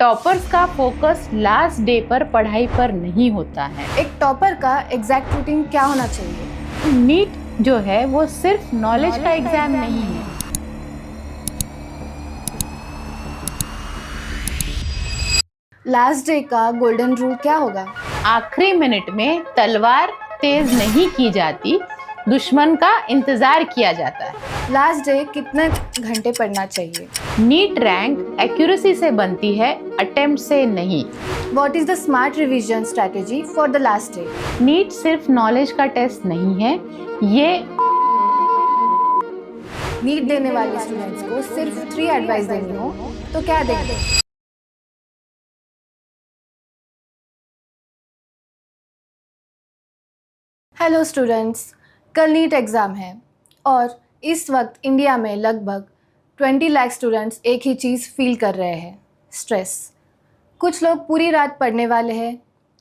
Toppers का focus last day पर पढ़ाई पर नहीं होता है। एक टॉपर का एग्जैक्ट रूटीन क्या होना चाहिए? नीट जो है वो सिर्फ नॉलेज का एग्जाम नहीं है। लास्ट डे का गोल्डन रूल क्या होगा? आखिरी मिनट में तलवार तेज नहीं की जाती, दुश्मन का इंतजार किया जाता है। लास्ट डे कितने घंटे पढ़ना चाहिए? नीट रैंक एक्यूरेसी से बनती है, अटेम्प्ट से नहीं। What is the smart revision strategy for the last day? NEET सिर्फ नॉलेज का टेस्ट नहीं है, ये नीट देने वाले स्टूडेंट्स को सिर्फ 3 एडवाइस देनी हो तो क्या देंगे? हेलो स्टूडेंट्स, कल नीट एग्ज़ाम है और इस वक्त इंडिया में लगभग 20 लाख स्टूडेंट्स एक ही चीज़ फील कर रहे हैं, स्ट्रेस। कुछ लोग पूरी रात पढ़ने वाले हैं,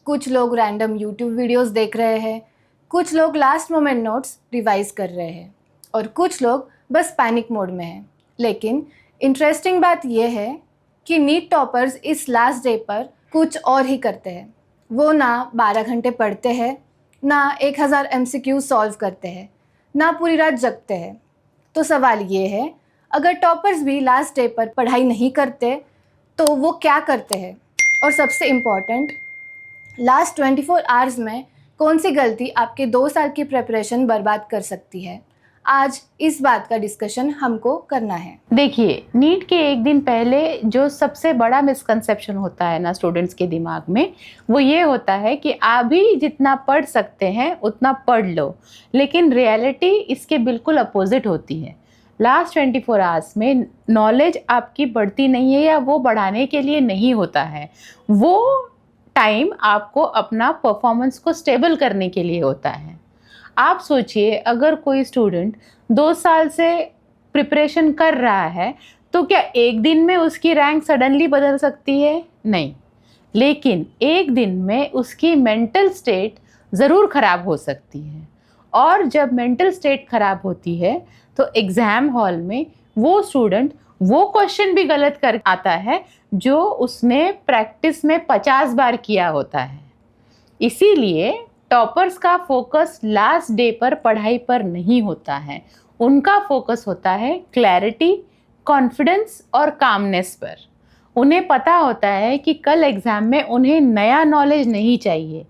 कुछ लोग रैंडम यूट्यूब वीडियोस देख रहे हैं, कुछ लोग लास्ट मोमेंट नोट्स रिवाइज कर रहे हैं और कुछ लोग बस पैनिक मोड में हैं। लेकिन इंटरेस्टिंग बात यह है कि नीट टॉपर्स इस लास्ट डे पर कुछ और ही करते हैं। वो ना 12 घंटे पढ़ते हैं, ना 1000 MCQ सॉल्व करते हैं, ना पूरी रात जगते हैं। तो सवाल ये है, अगर टॉपर्स भी लास्ट डे पर पढ़ाई नहीं करते तो वो क्या करते हैं? और सबसे इम्पॉर्टेंट, लास्ट 24 आवर्स में कौन सी गलती आपके 2 साल की प्रिपरेशन बर्बाद कर सकती है? आज इस बात का डिस्कशन हमको करना है। देखिए, नीट के एक दिन पहले जो सबसे बड़ा मिसकंसेप्शन होता है ना स्टूडेंट्स के दिमाग में, वो ये होता है कि आप भी जितना पढ़ सकते हैं उतना पढ़ लो, लेकिन रियलिटी इसके बिल्कुल अपोजिट होती है। लास्ट 24 आवर्स में नॉलेज आपकी बढ़ती नहीं है या वो बढ़ाने के लिए नहीं होता है, वो टाइम आपको अपना परफॉर्मेंस को स्टेबल करने के लिए होता है। आप सोचिए, अगर कोई स्टूडेंट 2 साल से प्रिपरेशन कर रहा है तो क्या एक दिन में उसकी रैंक सडनली बदल सकती है? नहीं, लेकिन एक दिन में उसकी मेंटल स्टेट ज़रूर ख़राब हो सकती है। और जब मेंटल स्टेट ख़राब होती है तो एग्ज़ाम हॉल में वो स्टूडेंट वो क्वेश्चन भी गलत कर आता है जो उसने प्रैक्टिस में 50 बार किया होता है। इसीलिए टॉपर्स का फोकस लास्ट डे पर पढ़ाई पर नहीं होता है, उनका फोकस होता है क्लैरिटी, कॉन्फिडेंस और कामनेस पर। उन्हें पता होता है कि कल एग्ज़ाम में उन्हें नया नॉलेज नहीं चाहिए,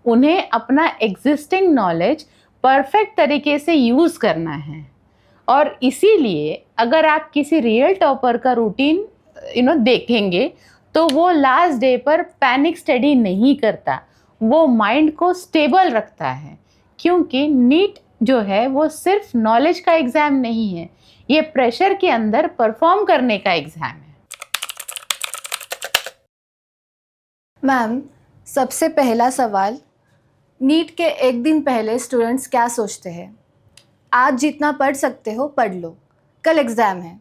उन्हें अपना एग्जिस्टिंग नॉलेज परफेक्ट तरीके से यूज़ करना है। और इसीलिए अगर आप किसी रियल टॉपर का रूटीन देखेंगे तो वो लास्ट डे पर पैनिक स्टडी नहीं करता, वो माइंड को स्टेबल रखता है। क्योंकि नीट जो है वो सिर्फ नॉलेज का एग्ज़ाम नहीं है, ये प्रेशर के अंदर परफॉर्म करने का एग्ज़ाम है। मैम, सबसे पहला सवाल, नीट के एक दिन पहले स्टूडेंट्स क्या सोचते हैं? आज जितना पढ़ सकते हो पढ़ लो, कल एग्ज़ाम है।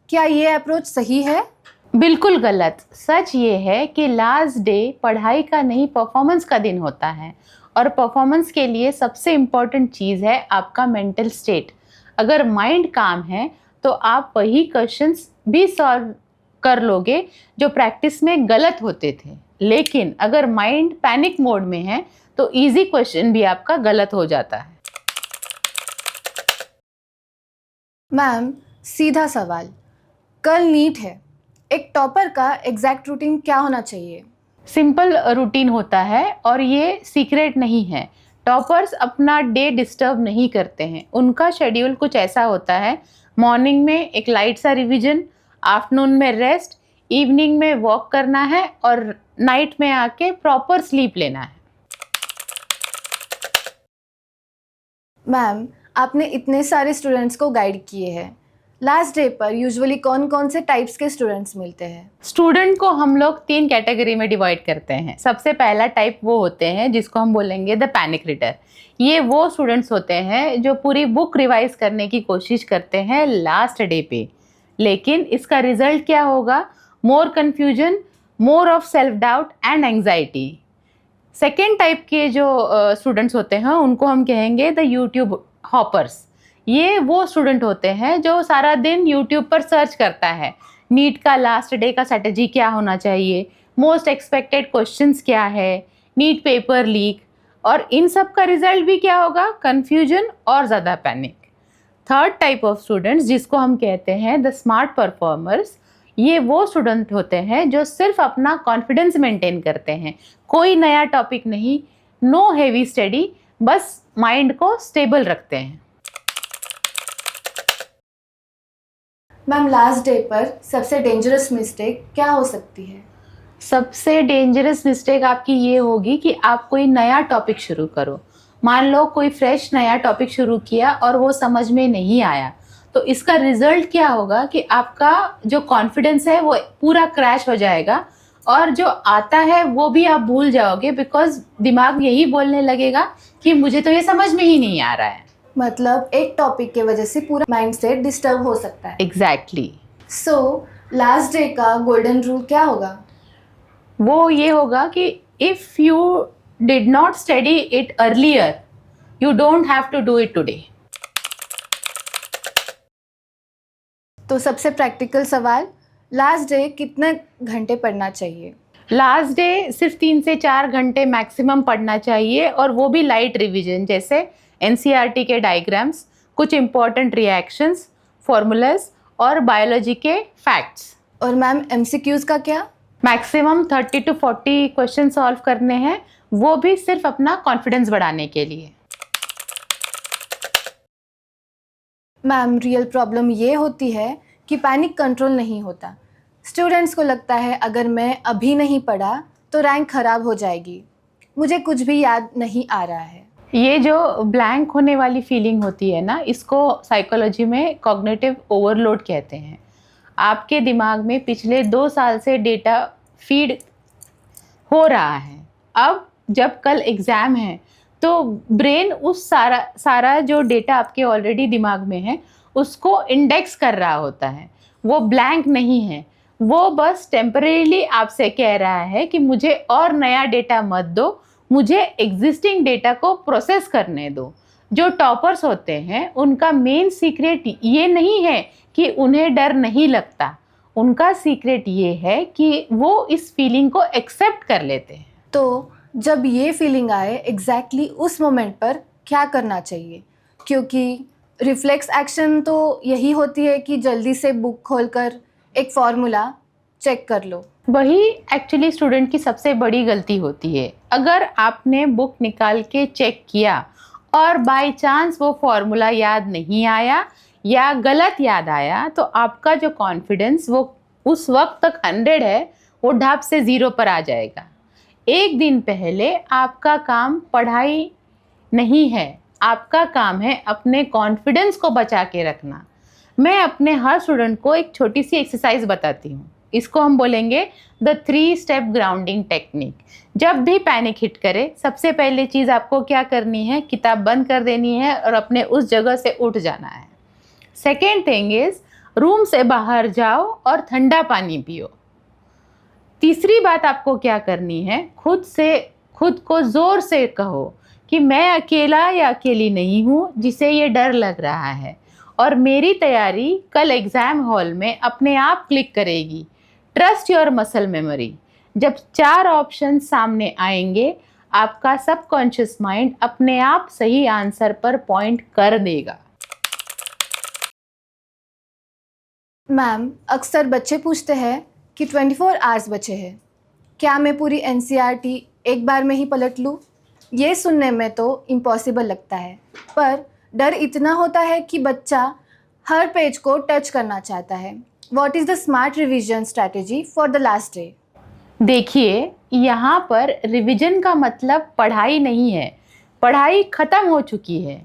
क्या ये अप्रोच सही है? बिल्कुल गलत। सच ये है कि लास्ट डे पढ़ाई का नहीं, परफॉर्मेंस का दिन होता है, और परफॉर्मेंस के लिए सबसे इम्पॉर्टेंट चीज़ है आपका मेंटल स्टेट। अगर माइंड काम है तो आप वही क्वेश्चंस भी सॉल्व कर लोगे जो प्रैक्टिस में गलत होते थे। लेकिन अगर माइंड पैनिक मोड में है तो इजी क्वेश्चन भी आपका गलत हो जाता है। मैम, सीधा सवाल, कल नीट है, एक टॉपर का एग्जैक्ट रूटीन क्या होना चाहिए? सिंपल रूटीन होता है और ये सीक्रेट नहीं है। टॉपर्स अपना डे डिस्टर्ब नहीं करते हैं, उनका शेड्यूल कुछ ऐसा होता है, मॉर्निंग में एक लाइट सा रिवीजन, आफ्टरनून में रेस्ट, इवनिंग में वॉक करना है और नाइट में आके प्रॉपर स्लीप लेना है। मैम, आपने इतने सारे स्टूडेंट्स को गाइड किए हैं, लास्ट डे पर यूजुअली कौन कौन से टाइप्स के स्टूडेंट्स मिलते हैं? स्टूडेंट को हम लोग 3 कैटेगरी में डिवाइड करते हैं। सबसे पहला टाइप वो होते हैं जिसको हम बोलेंगे द पैनिक रीडर। ये वो स्टूडेंट्स होते हैं जो पूरी बुक रिवाइज करने की कोशिश करते हैं लास्ट डे पे, लेकिन इसका रिजल्ट क्या होगा? More confusion, more of self doubt and anxiety. Second type के जो स्टूडेंट्स होते हैं उनको हम कहेंगे द यूट्यूब हॉपर्स। ये वो स्टूडेंट होते हैं जो सारा दिन यूट्यूब पर सर्च करता है, नीट का लास्ट डे का स्ट्रेटजी क्या होना चाहिए, मोस्ट एक्सपेक्टेड क्वेश्चंस क्या है, नीट पेपर लीक, और इन सब का रिजल्ट भी क्या होगा, कंफ्यूजन और ज़्यादा panic. Third type of students जिसको हम कहते हैं द स्मार्ट परफॉर्मर्स, ये वो स्टूडेंट होते हैं जो सिर्फ अपना कॉन्फिडेंस मेंटेन करते हैं, कोई नया टॉपिक नहीं, नो हेवी स्टडी, बस माइंड को स्टेबल रखते हैं। मैम, लास्ट डे पर सबसे डेंजरस मिस्टेक क्या हो सकती है? सबसे डेंजरस मिस्टेक आपकी ये होगी कि आप कोई नया टॉपिक शुरू करो। मान लो कोई फ्रेश नया टॉपिक शुरू किया और वो समझ में नहीं आया, तो इसका रिजल्ट क्या होगा कि आपका जो कॉन्फिडेंस है वो पूरा क्रैश हो जाएगा, और जो आता है वो भी आप भूल जाओगे, बिकॉज दिमाग यही बोलने लगेगा कि मुझे तो ये समझ में ही नहीं आ रहा है। मतलब एक टॉपिक के वजह से पूरा माइंडसेट डिस्टर्ब हो सकता है। एग्जैक्टली। सो लास्ट डे का गोल्डन रूल क्या होगा? वो ये होगा कि if you did not study it earlier, you don't have to do it today. तो सबसे प्रैक्टिकल सवाल, लास्ट डे कितने घंटे पढ़ना चाहिए? लास्ट डे सिर्फ 3 से 4 घंटे मैक्सिमम पढ़ना चाहिए, और वो भी लाइट रिवीजन, जैसे एनसीईआरटी के डायग्राम्स, कुछ इंपॉर्टेंट रिएक्शंस, फॉर्मूलाज और बायोलॉजी के फैक्ट्स। और मैम, एमसीक्यूज का क्या? मैक्सिमम 30 to 40 क्वेश्चन सॉल्व करने हैं, वो भी सिर्फ अपना कॉन्फिडेंस बढ़ाने के लिए। मैम, रियल प्रॉब्लम ये होती है कि पैनिक कंट्रोल नहीं होता। स्टूडेंट्स को लगता है अगर मैं अभी नहीं पढ़ा तो रैंक ख़राब हो जाएगी, मुझे कुछ भी याद नहीं आ रहा है। ये जो ब्लैंक होने वाली फीलिंग होती है ना, इसको साइकोलॉजी में कॉग्निटिव ओवरलोड कहते हैं। आपके दिमाग में पिछले 2 साल से डेटा फीड हो रहा है, अब जब कल एग्ज़ाम है तो ब्रेन उस सारा जो डेटा आपके ऑलरेडी दिमाग में है उसको इंडेक्स कर रहा होता है, वो ब्लैंक नहीं है, वो बस टेम्परेरीली आपसे कह रहा है कि मुझे और नया डेटा मत दो, मुझे एग्जिस्टिंग डेटा को प्रोसेस करने दो। जो टॉपर्स होते हैं उनका मेन सीक्रेट ये नहीं है कि उन्हें डर नहीं लगता, उनका सीक्रेट ये है कि वो इस फीलिंग को एक्सेप्ट कर लेते हैं। तो जब ये फीलिंग आए एग्जैक्टली उस मोमेंट पर क्या करना चाहिए? क्योंकि रिफ्लेक्स एक्शन तो यही होती है कि जल्दी से बुक खोलकर एक फॉर्मूला चेक कर लो। वही एक्चुअली स्टूडेंट की सबसे बड़ी गलती होती है। अगर आपने बुक निकाल के चेक किया और बाय चांस वो फॉर्मूला याद नहीं आया या गलत याद आया, तो आपका जो कॉन्फिडेंस वो उस वक्त तक 100 है, वो ढाप से 0 पर आ जाएगा। एक दिन पहले आपका काम पढ़ाई नहीं है, आपका काम है अपने कॉन्फिडेंस को बचा के रखना। मैं अपने हर स्टूडेंट को एक छोटी सी एक्सरसाइज बताती हूँ, इसको हम बोलेंगे द 3 स्टेप ग्राउंडिंग टेक्निक। जब भी पैनिक हिट करे, सबसे पहले चीज़ आपको क्या करनी है, किताब बंद कर देनी है और अपने उस जगह से उठ जाना है। सेकेंड थिंग इज, रूम से बाहर जाओ और ठंडा पानी पियो। तीसरी बात आपको क्या करनी है, खुद को ज़ोर से कहो कि मैं अकेला या अकेली नहीं हूँ जिसे ये डर लग रहा है, और मेरी तैयारी कल एग्ज़ाम हॉल में अपने आप क्लिक करेगी। Trust your muscle memory. जब 4 ऑप्शन सामने आएंगे, आपका सबकॉन्शियस माइंड अपने आप सही आंसर पर पॉइंट कर देगा। मैम, अक्सर बच्चे पूछते हैं कि 24 आवर्स बचे हैं, क्या मैं पूरी एनसीईआरटी एक बार में ही पलट लूँ? ये सुनने में तो इम्पॉसिबल लगता है, पर डर इतना होता है कि बच्चा हर पेज को टच करना चाहता है। What is the smart revision strategy for the last day? देखिए, यहाँ पर रिवीजन का मतलब पढ़ाई नहीं है, पढ़ाई ख़त्म हो चुकी है।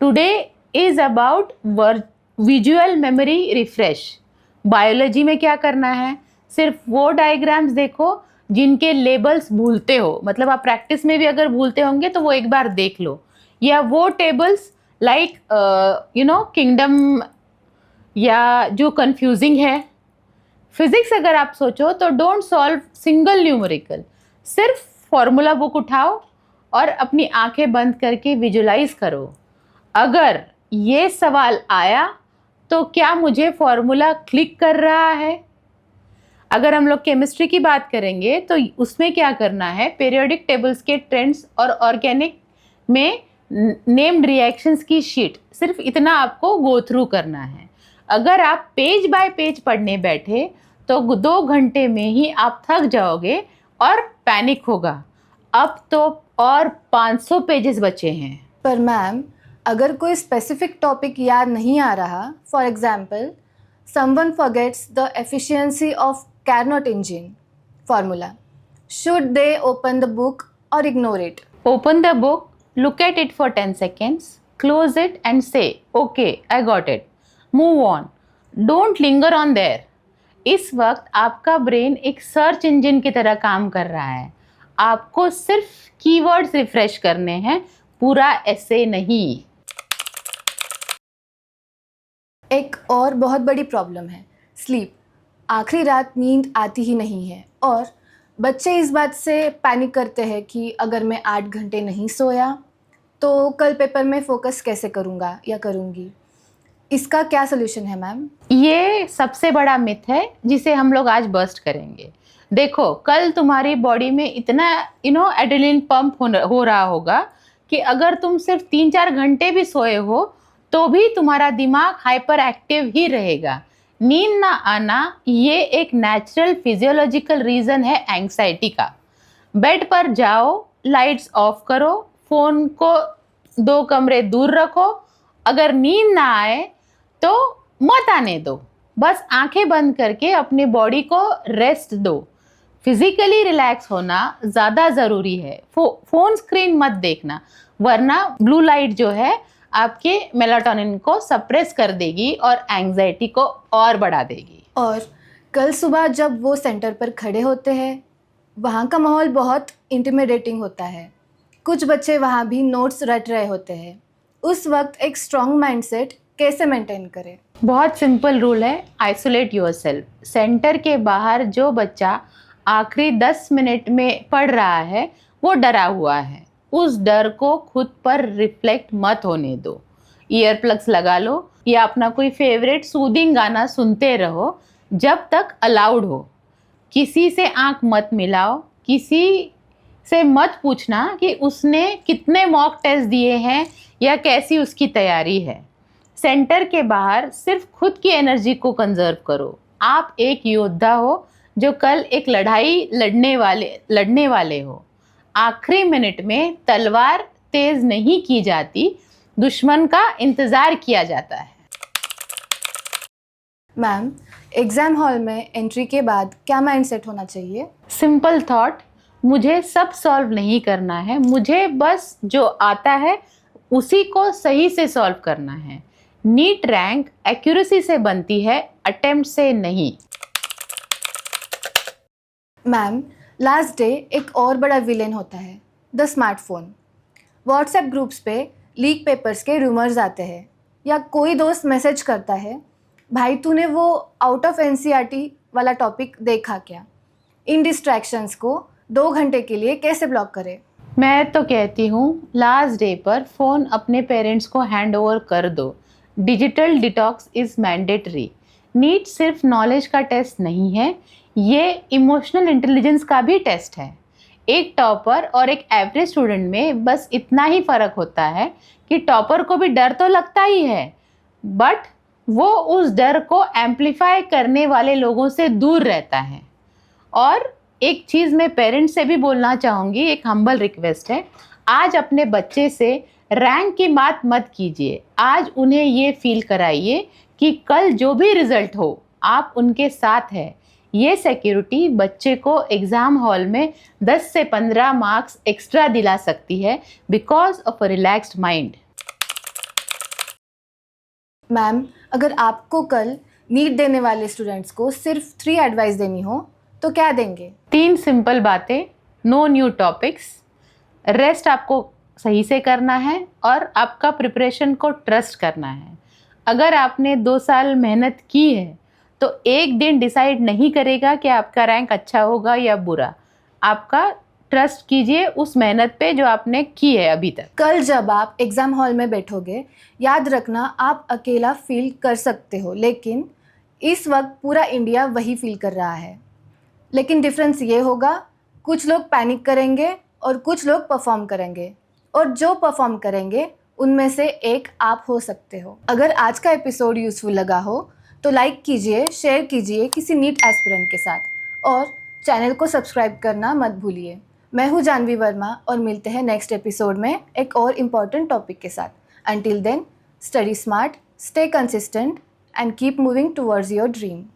Today is about visual memory refresh. Biology में क्या करना है, सिर्फ वो डायग्राम्स देखो जिनके लेबल्स भूलते हो, मतलब आप प्रैक्टिस में भी अगर भूलते होंगे तो वो एक बार देख लो, या वो टेबल्स लाइक किंगडम या जो कंफ्यूजिंग है। फिजिक्स अगर आप सोचो तो डोंट सॉल्व सिंगल न्यूमेरिकल, सिर्फ फॉर्मूला बुक उठाओ और अपनी आंखें बंद करके विजुलाइज करो। अगर ये सवाल आया तो क्या मुझे फॉर्मूला क्लिक कर रहा है, अगर हम लोग केमिस्ट्री की बात करेंगे तो उसमें क्या करना है, पीरियोडिक टेबल्स के ट्रेंड्स और ऑर्गेनिक में नेम्ड रिएक्शंस की शीट, सिर्फ इतना आपको गो थ्रू करना है। अगर आप पेज बाय पेज पढ़ने बैठे तो 2 घंटे में ही आप थक जाओगे और पैनिक होगा। अब तो और 500 पेजेस बचे हैं। पर मैम, अगर कोई स्पेसिफिक टॉपिक याद नहीं आ रहा, for example someone forgets the efficiency of Carnot engine formula, should they open the book or ignore it? Open the book, look at it for 10 seconds, close it and say, okay, I got it. Move on. Don't linger on there. इस वक्त आपका brain एक search engine की तरह काम कर रहा है। आपको सिर्फ कीवर्ड्स रिफ्रेश करने हैं, पूरा ऐसे नहीं। एक और बहुत बड़ी प्रॉब्लम है स्लीप। आखिरी रात नींद आती ही नहीं है और बच्चे इस बात से पैनिक करते हैं कि अगर मैं 8 घंटे नहीं सोया तो कल पेपर में फोकस कैसे करूँगा या करूँगी। इसका क्या सोल्यूशन है मैम? ये सबसे बड़ा मिथ है जिसे हम लोग आज बस्ट करेंगे। देखो, कल तुम्हारी बॉडी में इतना एड्रेनलिन पंप हो रहा होगा कि अगर तुम सिर्फ 3-4 घंटे भी सोए हो तो भी तुम्हारा दिमाग हाइपर एक्टिव ही रहेगा। नींद ना आना ये एक नेचुरल फिजियोलॉजिकल रीज़न है एंग्जाइटी का। बेड पर जाओ, लाइट्स ऑफ करो, फ़ोन को 2 कमरे दूर रखो। अगर नींद ना आए तो मत आने दो, बस आंखें बंद करके अपनी बॉडी को रेस्ट दो। फिजिकली रिलैक्स होना ज़्यादा ज़रूरी है। फ़ोन स्क्रीन मत देखना, वरना ब्लू लाइट जो है आपके मेलाटोनिन को सप्रेस कर देगी और एंग्जाइटी को और बढ़ा देगी। और कल सुबह जब वो सेंटर पर खड़े होते हैं, वहाँ का माहौल बहुत इंटिमिडेटिंग होता है। कुछ बच्चे वहाँ भी नोट्स रट रहे होते हैं। उस वक्त एक स्ट्रॉन्ग माइंडसेट कैसे मेंटेन करें? बहुत सिंपल रूल है, आइसोलेट योरसेल्फ। सेंटर के बाहर जो बच्चा आखिरी 10 मिनट में पढ़ रहा है वो डरा हुआ है, उस डर को खुद पर रिफ्लेक्ट मत होने दो। ईयर प्लग्स लगा लो या अपना कोई फेवरेट सूदिंग गाना सुनते रहो जब तक अलाउड हो। किसी से आंख मत मिलाओ, किसी से मत पूछना कि उसने कितने मॉक टेस्ट दिए हैं या कैसी उसकी तैयारी है। सेंटर के बाहर सिर्फ खुद की एनर्जी को कंजर्व करो। आप एक योद्धा हो जो कल एक लड़ाई लड़ने वाले हो। आखिरी मिनट में तलवार तेज नहीं की जाती, दुश्मन का इंतजार किया जाता है। मैम, एग्जाम हॉल में एंट्री के बाद क्या माइंडसेट होना चाहिए? सिंपल थॉट, मुझे सब सॉल्व नहीं करना है, मुझे बस जो आता है उसी को सही से सॉल्व करना है। नीट रैंक एक्यूरेसी से बनती है, अटेम्प्ट से नहीं। मैम, लास्ट डे एक और बड़ा विलेन होता है, द स्मार्टफोन। व्हाट्सएप ग्रुप्स पे लीक पेपर्स के रूमर्स आते हैं या कोई दोस्त मैसेज करता है, भाई तूने वो आउट ऑफ एनसीईआरटी वाला टॉपिक देखा क्या? इन डिस्ट्रैक्शंस को 2 घंटे के लिए कैसे ब्लॉक करें? मैं तो कहती हूँ लास्ट डे पर फ़ोन अपने पेरेंट्स को हैंड ओवर कर दो। Digital detox is mandatory. NEET सिर्फ नॉलेज का टेस्ट नहीं है, ये इमोशनल इंटेलिजेंस का भी टेस्ट है। एक टॉपर और एक एवरेज स्टूडेंट में बस इतना ही फ़र्क होता है कि टॉपर को भी डर तो लगता ही है, बट वो उस डर को एम्प्लीफाई करने वाले लोगों से दूर रहता है। और एक चीज़ मैं पेरेंट्स से भी बोलना चाहूँगी, एक हम्बल रिक्वेस्ट है, आज अपने बच्चे से रैंक की बात मत कीजिए। आज उन्हें ये फील कराइए कि कल जो भी रिज़ल्ट हो आप उनके साथ हैं। ये सिक्योरिटी बच्चे को एग्ज़ाम हॉल में 10 से 15 मार्क्स एक्स्ट्रा दिला सकती है because of a relaxed mind. Ma'am, अगर आपको कल नीट देने वाले स्टूडेंट्स को सिर्फ 3 एडवाइस देनी हो तो क्या देंगे? 3 सिंपल बातें। नो न्यू टॉपिक्स, रेस्ट आपको सही से करना है और आपका प्रिपरेशन को ट्रस्ट करना है। अगर आपने 2 साल मेहनत की है तो एक दिन डिसाइड नहीं करेगा कि आपका रैंक अच्छा होगा या बुरा। आपका ट्रस्ट कीजिए उस मेहनत पे जो आपने की है अभी तक। कल जब आप एग्ज़ाम हॉल में बैठोगे, याद रखना आप अकेला फील कर सकते हो, लेकिन इस वक्त पूरा इंडिया वही फील कर रहा है। लेकिन डिफरेंस ये होगा, कुछ लोग पैनिक करेंगे और कुछ लोग परफॉर्म करेंगे, और जो परफॉर्म करेंगे उनमें से एक आप हो सकते हो। अगर आज का एपिसोड यूज़फुल लगा हो तो लाइक कीजिए, शेयर कीजिए किसी नीट एस्पिरेंट के साथ, और चैनल को सब्सक्राइब करना मत भूलिए। मैं हूँ जानवी वर्मा और मिलते हैं नेक्स्ट एपिसोड में एक और इम्पॉर्टेंट टॉपिक के साथ। Until then, study smart, stay consistent, and keep moving towards your dream.